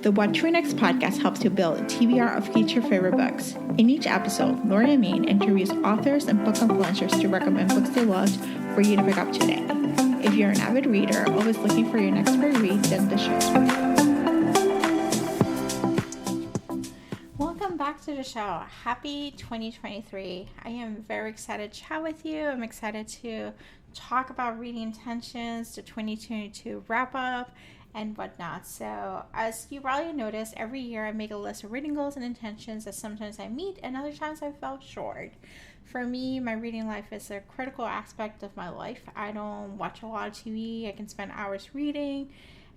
The What to Read Next podcast helps you build a TBR of future favorite books. In each episode, Lori and Maine interviews authors and book influencers to recommend books they loved for you to pick up today. If you're an avid reader, always looking for your next great read, then the show's for you. Welcome back to the show. Happy 2023. I am very excited to chat with you. I'm excited to talk about reading intentions, the 2022 wrap up, and whatnot. So as you probably noticed, every year I make a list of reading goals and intentions that sometimes I meet and other times I fell short. For me, my reading life is a critical aspect of my life. I don't watch a lot of TV. I can spend hours reading.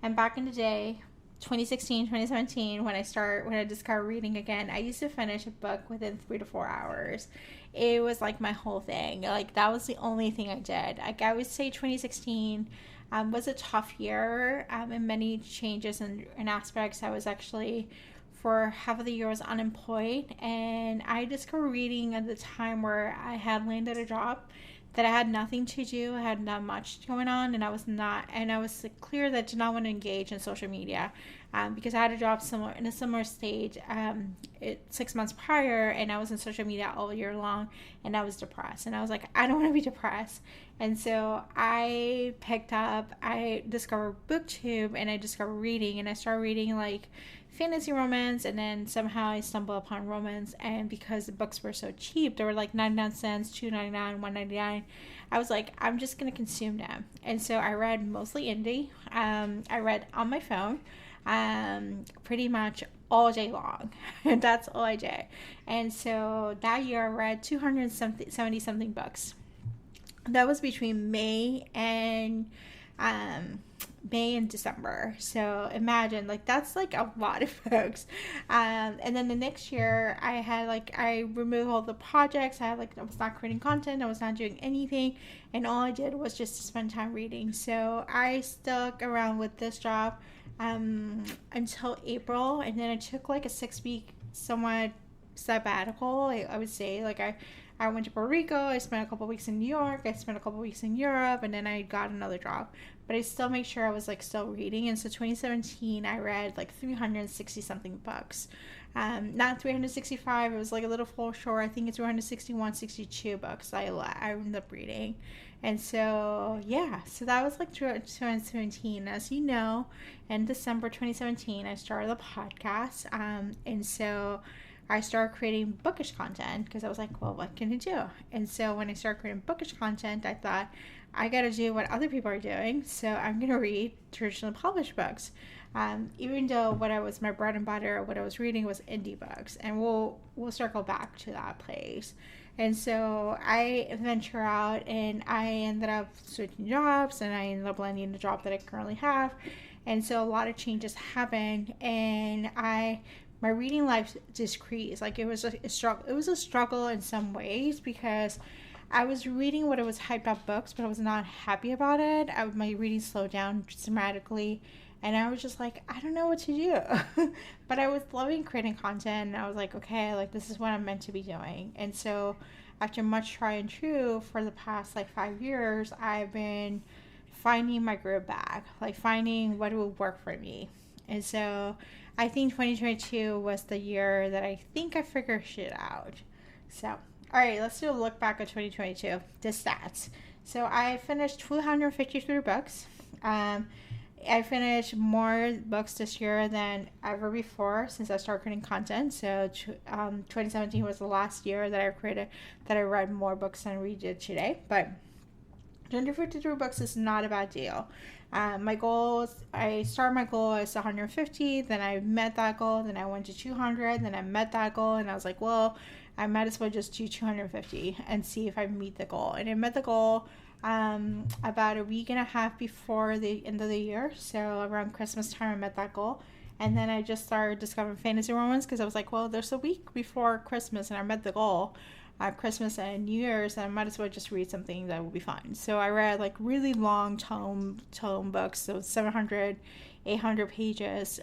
And back in the day, 2016, 2017, when I discovered reading again, I used to finish a book within 3 to 4 hours. It was like my whole thing. Like that was the only thing I did. Like I would say 2016 was a tough year in many changes and aspects. I was actually, for half of the year, I was unemployed, and I discovered reading at the time where I had landed a job that I had nothing to do. I had not much going on, and I was clear that I did not want to engage in social media because I had a job in a similar stage 6 months prior, and I was in social media all year long, and I was depressed, and I was like, I don't want to be depressed. And so I discovered BookTube, and I discovered reading, and I started reading like fantasy romance, and then somehow I stumbled upon romance, and because the books were so cheap, they were like 99 cents, $2.99, $1.99, I was like, I'm just gonna consume them. And so I read mostly indie. I read on my phone pretty much all day long. And that's all I did. And so that year I read 270 something books. That was between May and December. So imagine, like, that's like a lot of books. And then the next year I removed all the projects. I was not creating content. I was not doing anything. And all I did was just to spend time reading. So I stuck around with this job until April. And then I took like a 6-week somewhat sabbatical. I would say, like, I went to Puerto Rico, I spent a couple weeks in New York, I spent a couple weeks in Europe, and then I got another job. But I still make sure I was like still reading. And so 2017, I read like 360 something books. Not 365, it was like a little fall short. I think it's 361, 62 books I ended up reading. And so, yeah, so that was like 2017. As you know, in December 2017, I started the podcast. And so I started creating bookish content because I was like, well, what can I do? And so when I started creating bookish content, I thought, I got to do what other people are doing. So I'm going to read traditionally published books. Even though my bread and butter, what I was reading was indie books. And we'll circle back to that place. And so I venture out, and I ended up switching jobs, and I ended up landing the job that I currently have. And so a lot of changes happened, and my reading life decreased. Like it was a struggle. It was a struggle in some ways because I was reading what it was hyped up books, but I was not happy about it. My reading slowed down dramatically, and I was just like, I don't know what to do. But I was loving creating content, and I was like, okay, like this is what I'm meant to be doing. And so after much try and true for the past like 5 years, I've been finding my groove back, like finding what will work for me. And so I think 2022 was the year that I think I figured shit out. So, all right, let's do a look back at 2022. The stats. So I finished 253 books. I finished more books this year than ever before since I started creating content. So 2017 was the last year that I read more books than we did today. But 253 books is not a bad deal. My goals, I started my goal as 150, then I met that goal, then I went to 200, then I met that goal, and I was like, well, I might as well just do 250 and see if I meet the goal. And I met the goal about a week and a half before the end of the year, so around Christmas time I met that goal. And then I just started discovering fantasy romance because I was like, well, there's a week before Christmas and I met the goal. Christmas and New Year's, and I might as well just read something that will be fun. So I read like really long tome books, so 700, 800 pages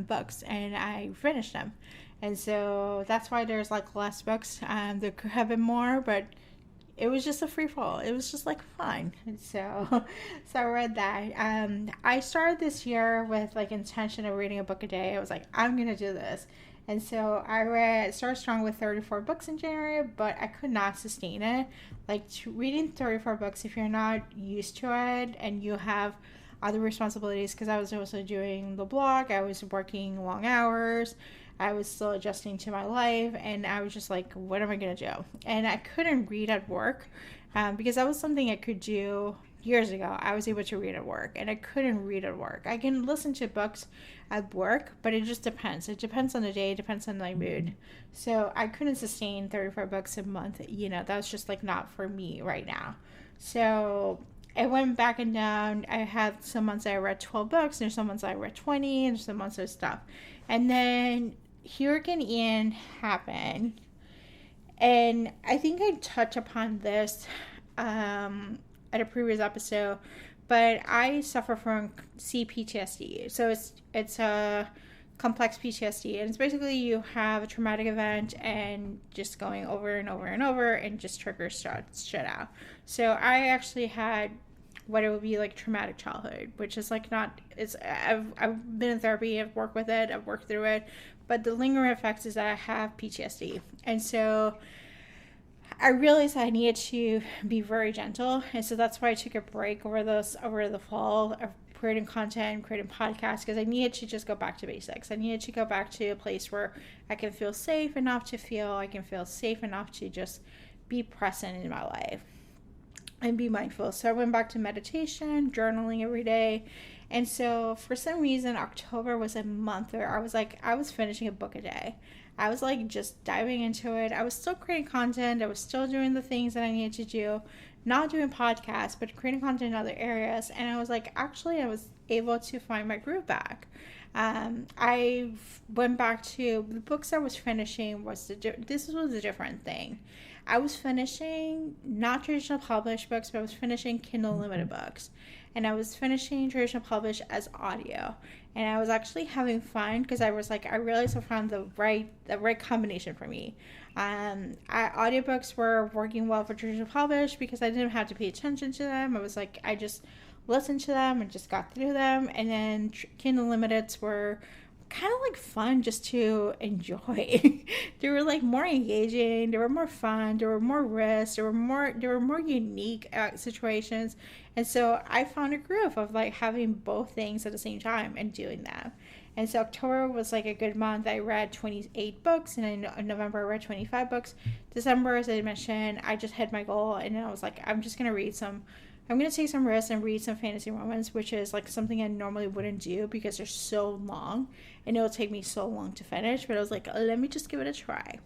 books, and I finished them. And so that's why there's like less books. There could have been more, but it was just a free fall. It was just like fun. And so, so I read that. I started this year with like intention of reading a book a day. I was like, I'm gonna do this. And so started strong with 34 books in January, but I could not sustain it. Like reading 34 books, if you're not used to it and you have other responsibilities, because I was also doing the blog, I was working long hours, I was still adjusting to my life, and I was just like, what am I going to do? And I couldn't read at work because that was something I could do years ago. I was able to read at work, and I couldn't read at work. I can listen to books at work, but it just depends. It depends on the day, it depends on my mood. So I couldn't sustain 34 books a month. That was just like not for me right now. So I went back and down. I had some months I read 12 books, and there's some months I read 20, and there's some months of stuff. And then Hurricane Ian happened, and I think I touched upon this at a previous episode, but I suffer from CPTSD. So it's a complex PTSD, and it's basically you have a traumatic event and just going over and over and over, and just triggers shut out. So I actually had what it would be like traumatic childhood, which is like not, it's, I've been in therapy, I've worked with it, I've worked through it, but the lingering effects is that I have PTSD. And so I realized I needed to be very gentle, and so that's why I took a break over the fall of creating content, creating podcasts, because I needed to just go back to basics. I needed to go back to a place where I can feel safe enough to just be present in my life and be mindful. So I went back to meditation, journaling every day. And so for some reason, October was a month where I was finishing a book a day. I was like just diving into it. I was still creating content. I was still doing the things that I needed to do, not doing podcasts, but creating content in other areas. And I was like, actually, I was able to find my groove back. I went back to the books I was finishing. This was a different thing. I was finishing not traditional published books, but I was finishing Kindle Limited books. And I was finishing traditional published as audio. And I was actually having fun because I realized I found the right combination for me. Audiobooks were working well for traditional published because I didn't have to pay attention to them. I just listened to them and just got through them. And then Kindle Limiteds were kind of like fun just to enjoy. They were like more engaging, they were more fun, there were more risks, there were more unique situations. And so I found a groove of like having both things at the same time and doing that. And so October was like a good month. I read 28 books, and in November I read 25 books. December, as I mentioned, I just hit my goal, and I was like, I'm going to take some risks and read some fantasy romance, which is like something I normally wouldn't do because they're so long and it'll take me so long to finish. But I was like, let me just give it a try.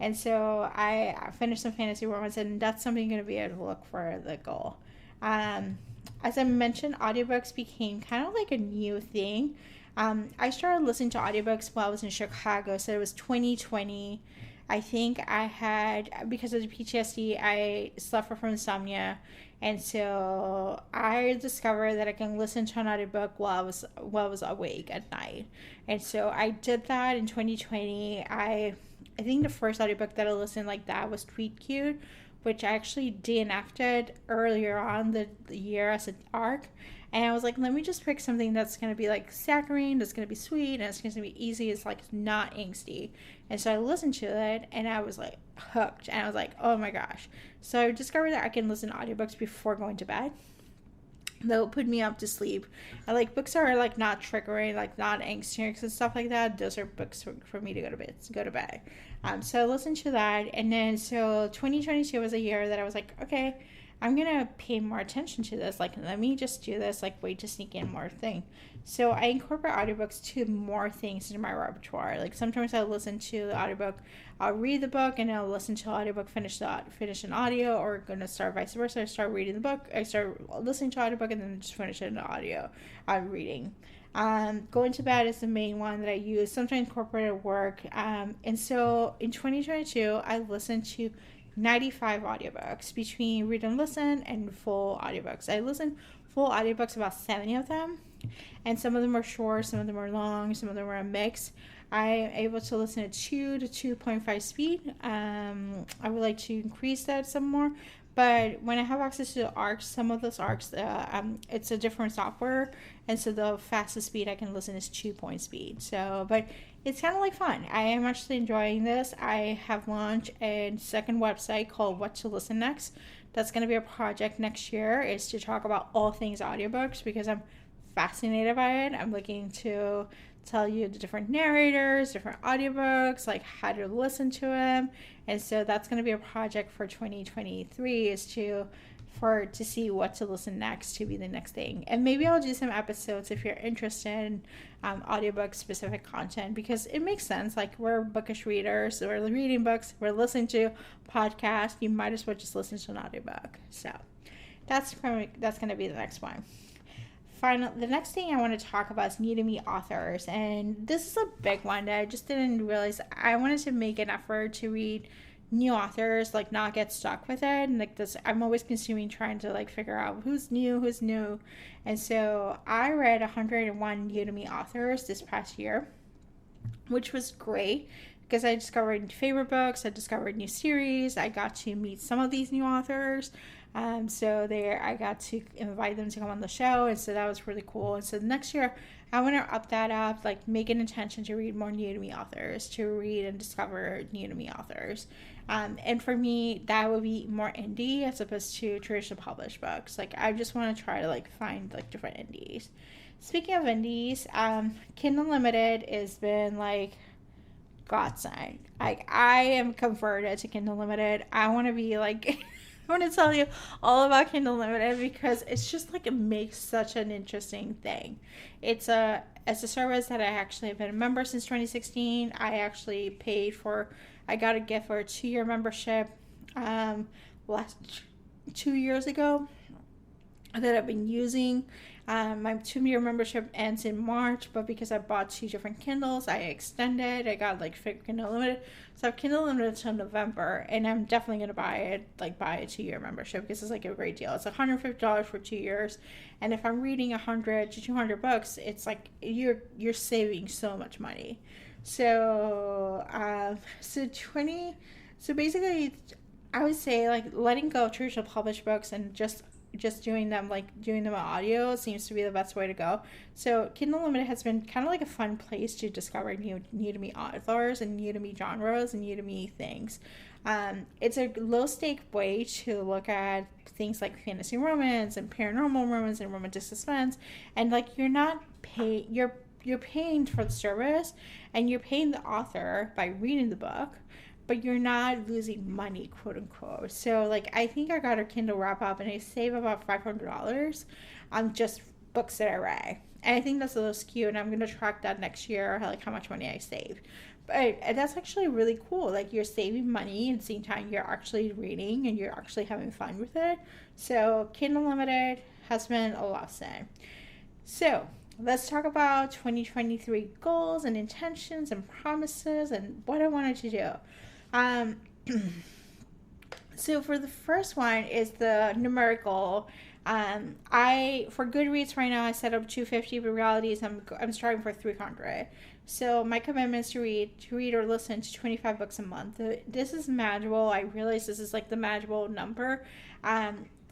And so I finished some fantasy romance, and that's something going to be able to look for the goal. As I mentioned, audiobooks became kind of like a new thing. I started listening to audiobooks while I was in Chicago, so it was 2020. I think I had, because of the PTSD, I suffer from insomnia. And so I discovered that I can listen to an audiobook while I was awake at night. And so I did that in 2020. I think the first audiobook that I listened like that was Tweet Cute, which I actually DNF'd earlier on the year as an ARC. And I was like, let me just pick something that's going to be like saccharine, that's going to be sweet, and it's going to be easy. It's like not angsty. And so I listened to it, and I was like hooked. And I was like, oh my gosh. So I discovered that I can listen to audiobooks before going to bed. They'll put me up to sleep. I like books that are like not triggering, like not angsty and stuff like that. Those are books for me to go to bed. So I listened to that. And then so 2022 was a year that I was like, okay, I'm going to pay more attention to this. Like, let me just do this, like, wait to sneak in more thing. So I incorporate audiobooks to more things into my repertoire. Like, sometimes I'll listen to the audiobook, I'll read the book, and I'll listen to the audiobook, finish an audio, or going to start vice versa. I start reading the book, I start listening to audiobook, and then just finish it in the audio I'm reading. Going to bed is the main one that I use. Sometimes incorporate at work. And so in 2022, I listened to 95 audiobooks between read and listen and full audiobooks. I listened full audiobooks, about 70 of them, and some of them are short, some of them are long, some of them are a mix. I am able to listen at 2 to 2.5 speed. I would like to increase that some more, But when I have access to the ARCs, some of those ARCs, it's a different software, and so the fastest speed I can listen is 2 point speed. So, but it's kind of like fun. I am actually enjoying this. I have launched a second website called What to Listen Next. That's going to be a project next year, is to talk about all things audiobooks, because I'm fascinated by it. I'm looking to tell you the different narrators, different audiobooks, like how to listen to them. And so that's going to be a project for 2023, is to see what to listen next, to be the next thing. And maybe I'll do some episodes if you're interested in audiobook specific content, because it makes sense. Like, we're bookish readers, we're reading books, we're listening to podcasts, you might as well just listen to an audiobook. So that's going to be the next one. The next thing I want to talk about is new to me authors, and this is a big one that I just didn't realize. I wanted to make an effort to read new authors, like not get stuck with it, and like this, I'm always consuming, trying to like figure out who's new, and so I read 101 new to me authors this past year, which was great, because I discovered favorite books, I discovered new series, I got to meet some of these new authors. So I got to invite them to come on the show, and so that was really cool. And so next year, I want to up that up, like make an intention to read more new to me authors, to read and discover new to me authors. And for me, that would be more indie as opposed to traditional published books. Like, I just want to try to like find like different indies. Speaking of indies, Kindle Unlimited has been like godsend. Like, I am converted to Kindle Unlimited. I want to be like I want to tell you all about Kindle Unlimited, because it's just like, it makes such an interesting thing. It's a service that I actually have been a member since 2016. I actually I got a gift for a 2-year membership last 2 years ago that I've been using. My 2-year membership ends in March, but because I bought 2 different Kindles, I extended. I got like Kindle Unlimited. So I have Kindle Unlimited until November, and I'm definitely going to buy a 2-year membership, because it's like a great deal. It's $150 for 2 years. And if I'm reading 100 to 200 books, it's like you're saving so much money. So, so basically, I would say like letting go of traditional published books and just doing them on audio seems to be the best way to go. So Kindle Unlimited has been kind of like a fun place to discover new to me authors and new to me genres and new to me things. It's a low stake way to look at things like fantasy romance and paranormal romance and romantic suspense, and like you're paying for the service, and you're paying the author by reading the book, but you're not losing money, quote unquote. So like, I think I got a Kindle wrap up, and I save about $500 on just books that I read. And I think that's a little skewed, and I'm going to track that next year, like how much money I saved. But that's actually really cool. Like, you're saving money, and at the same time you're actually reading and you're actually having fun with it. So Kindle Unlimited has been a lot of fun. So let's talk about 2023 goals and intentions and promises and what I wanted to do. So for the first one is the numerical. For Goodreads right now, I set up 250, but reality is I'm starting for 300. So my commitment is to read or listen to 25 books a month. This is manageable. I realize this is like the manageable number.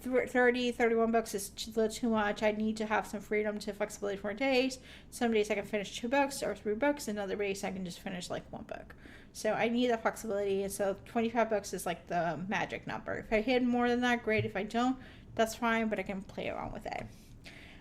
31 books is a little too much. I need to have some freedom to flexibility for days. Some days I can finish 2 books or 3 books, and other days I can just finish like 1 book. So I need that flexibility, and so 25 books is like the magic number. If I hit more than that, great. If I don't, that's fine, but I can play around with it.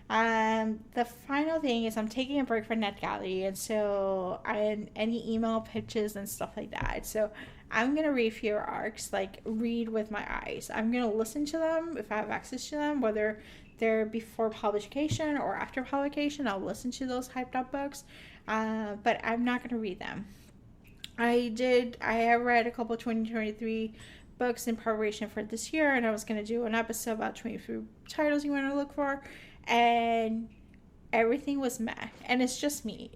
The final thing is I'm taking a break from NetGalley, and so any email pitches and stuff like that. So I'm going to read fewer arcs, like read with my eyes. I'm going to listen to them if I have access to them, whether they're before publication or after publication. I'll listen to those hyped up books, but I'm not going to read them. I have read a couple of 2023 books in preparation for this year, and I was going to do an episode about 23 titles you want to look for, and everything was meh. And it's just me,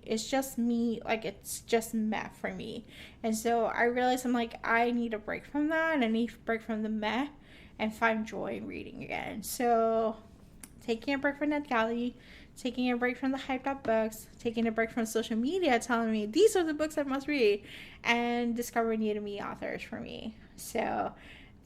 like it's just meh for me. And so I realized I'm like, I need a break from that, and I need a break from the meh and find joy in reading again. So taking a break from NetGalley, taking a break from the hyped up books, taking a break from social media telling me these are the books I must read, and discovering new to me authors for me. So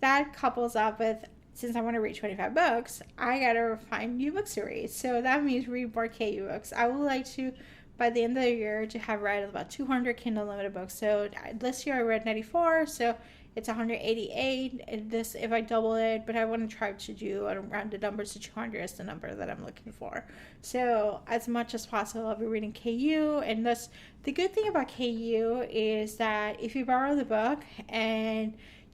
that couples up with since I want to read 25 books, I gotta find new books to read. So that means read more KU books. I would like to, by the end of the year, to have read about 200 Kindle Unlimited books. So this year I read 94, so it's 188. And this, if I double it, but I want to try to do around the numbers to 200 is the number that I'm looking for. So as much as possible, I'll be reading KU. And that's the good thing about KU is that if you borrow the book and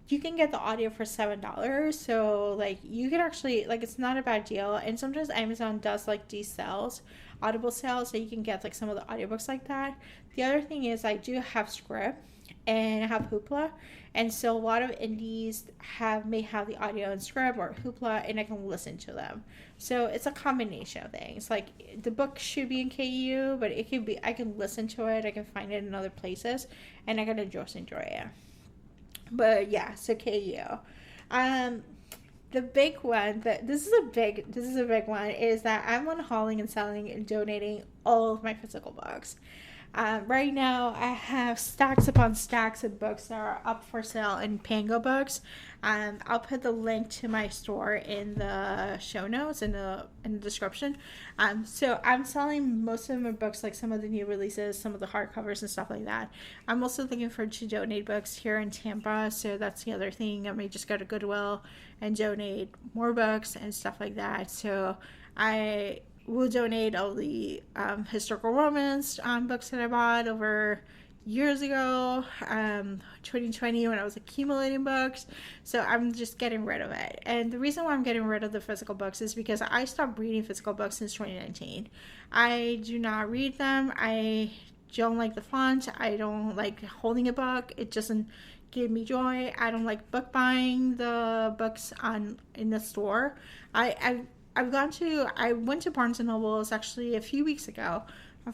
you can get the audio for $7, so like you can actually, like, it's not a bad deal. And sometimes Amazon does like these sales, Audible sales, so you can get like some of the audiobooks like that. The other thing is I do have Script and I have Hoopla, and so a lot of indies may have the audio in Script or Hoopla, and I can listen to them. So it's a combination of things. Like the book should be in KU, but it can be, I can listen to it, I can find it in other places, and I can just enjoy it. But yeah, so KU. The big one this is a big one is that I'm on hauling and selling and donating all of my physical books. Right now, I have stacks upon stacks of books that are up for sale in Pango Books. I'll put the link to my store in the show notes in the description. So I'm selling most of my books, like some of the new releases, some of the hardcovers and stuff like that. I'm also looking to donate books here in Tampa, so that's the other thing. I may just go to Goodwill and donate more books and stuff like that. So we'll donate all the historical romance books that I bought over years ago, 2020, when I was accumulating books. So I'm just getting rid of it. And the reason why I'm getting rid of the physical books is because I stopped reading physical books since 2019. I do not read them. I don't like the font. I don't like holding a book. It doesn't give me joy. I don't like book buying the books in the store. I went to Barnes & Nobles actually a few weeks ago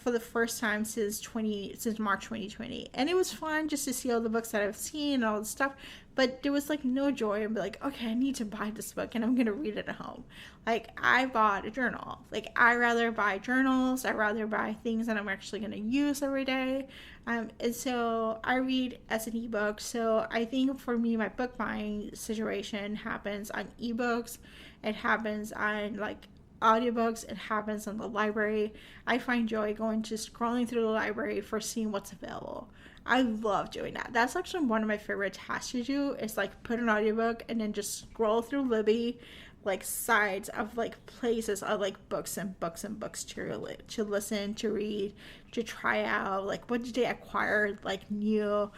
for the first time since March 2020. And it was fun just to see all the books that I've seen and all the stuff. But there was like no joy in like, okay, I need to buy this book and I'm going to read it at home. Like I bought a journal. Like I rather buy journals. I rather buy things that I'm actually going to use every day. And so I read as an ebook. So I think for me, my book buying situation happens on ebooks. It happens on like audiobooks. It happens in the library. I find joy going to scrolling through the library for seeing what's available. I love doing that. That's actually one of my favorite tasks to do is like put an audiobook and then just scroll through Libby, like sides of like places of like books and books and books to listen, to read, to try out. Like what did they acquire like new.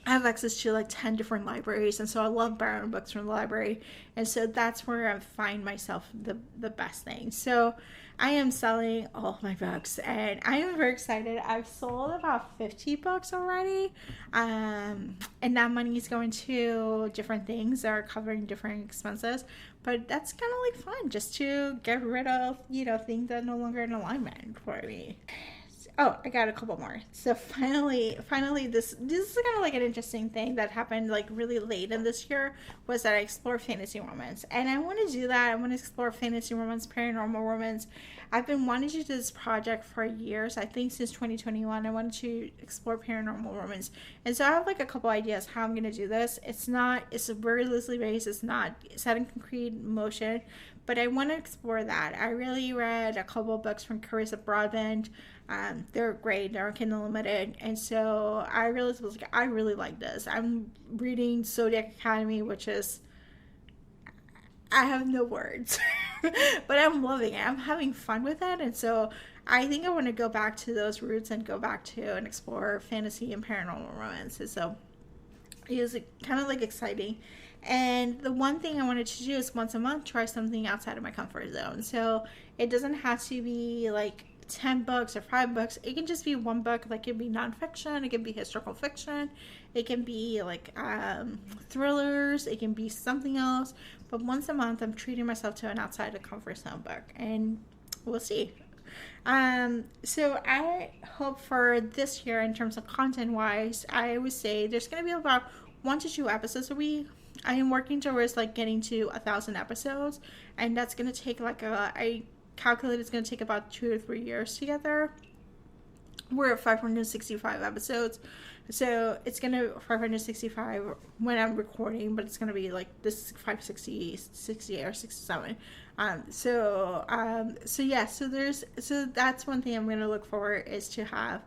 I have access to like 10 different libraries, and so I love borrowing books from the library, and so that's where I find myself the best thing. So I am selling all my books, and I am very excited. I've sold about 50 books already, and that money is going to different things that are covering different expenses, but that's kind of like fun just to get rid of, things that are no longer in alignment for me. Oh, I got a couple more. So finally, this is kind of like an interesting thing that happened like really late in this year was that I explored fantasy romance. And I want to do that. I want to explore fantasy romance, paranormal romance. I've been wanting to do this project for years. I think since 2021, I wanted to explore paranormal romance. And so I have like a couple ideas how I'm going to do this. It's very loosely based. It's not set in concrete motion, but I want to explore that. I really read a couple of books from Carissa Broadbent. They're great. They're Kindle Unlimited. And so I realized I really like this. I'm reading Zodiac Academy, which is, I have no words, but I'm loving it. I'm having fun with it. And so I think I want to go back to those roots and go back to and explore fantasy and paranormal romance. And so it was kind of like exciting. And the one thing I wanted to do is once a month try something outside of my comfort zone. So it doesn't have to be like 10 books or 5 books. It can just be one book. Like it can be nonfiction, it can be historical fiction, it can be like thrillers, it can be something else. But once a month I'm treating myself to an outside of comfort zone book, and we'll see. So I hope for this year in terms of content wise, I would say there's going to be about 1 to 2 episodes a week. I am working towards like getting to 1,000 episodes, and that's going to take I calculate it's going to take about 2 to 3 years to get there. We're at 565 episodes, So it's gonna 565 when I'm recording, but it's gonna be like this 560, 68 or 67. So yeah, so that's one thing I'm gonna look for is to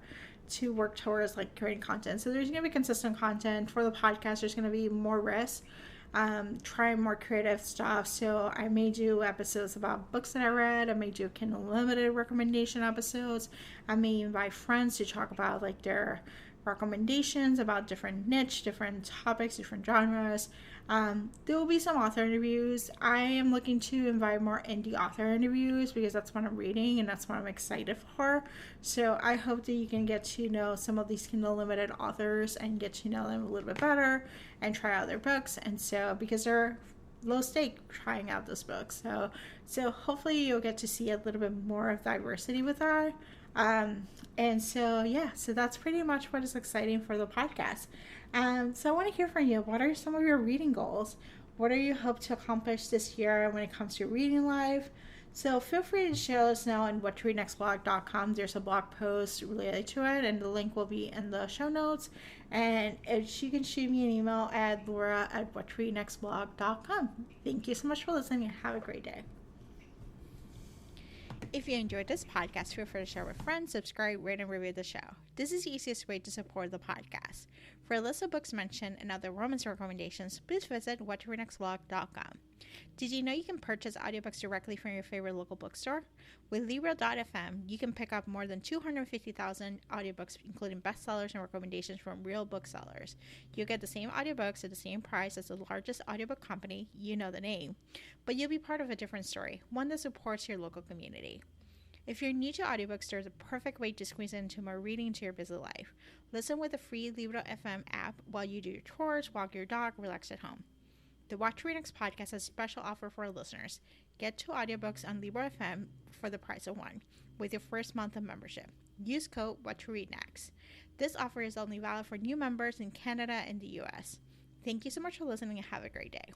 work towards like creating content. So there's gonna be consistent content for the podcast. There's gonna be more risks. Try more creative stuff. So I may do episodes about books that I read. I may do Kindle Limited recommendation episodes. I may invite friends to talk about like their recommendations about different niche, different topics, different genres. There will be some author interviews. I am looking to invite more indie author interviews because that's what I'm reading and that's what I'm excited for. So I hope that you can get to know some of these Kindle Limited authors and get to know them a little bit better and try out their books. And so because they're low stake trying out this book, so hopefully you'll get to see a little bit more of diversity with that. And so yeah, so that's pretty much what is exciting for the podcast. So I want to hear from you. What are some of your reading goals? What do you hope to accomplish this year when it comes to reading life? So feel free to share us know on whattoreadnextblog.com. There's a blog post related to it, and the link will be in the show notes. And if you can shoot me an email at laura@whattoreadnextblog.com. Thank you so much for listening and have a great day. If you enjoyed this podcast, feel free to share with friends, subscribe, rate, and review the show. This is the easiest way to support the podcast. For a list of books mentioned and other romance recommendations, please visit whattoreadnextblog.com. Did you know you can purchase audiobooks directly from your favorite local bookstore? With Libro.fm, you can pick up more than 250,000 audiobooks, including bestsellers and recommendations from real booksellers. You'll get the same audiobooks at the same price as the largest audiobook company, you know the name, but you'll be part of a different story, one that supports your local community. If you're new to audiobooks, there's a perfect way to squeeze into more reading into your busy life. Listen with the free Libro.fm app while you do your chores, walk your dog, relax at home. The What to Read Next podcast has a special offer for our listeners. Get 2 audiobooks on Libro.fm for the price of 1 with your first month of membership. Use code WhatToReadNext. This offer is only valid for new members in Canada and the US. Thank you so much for listening and have a great day.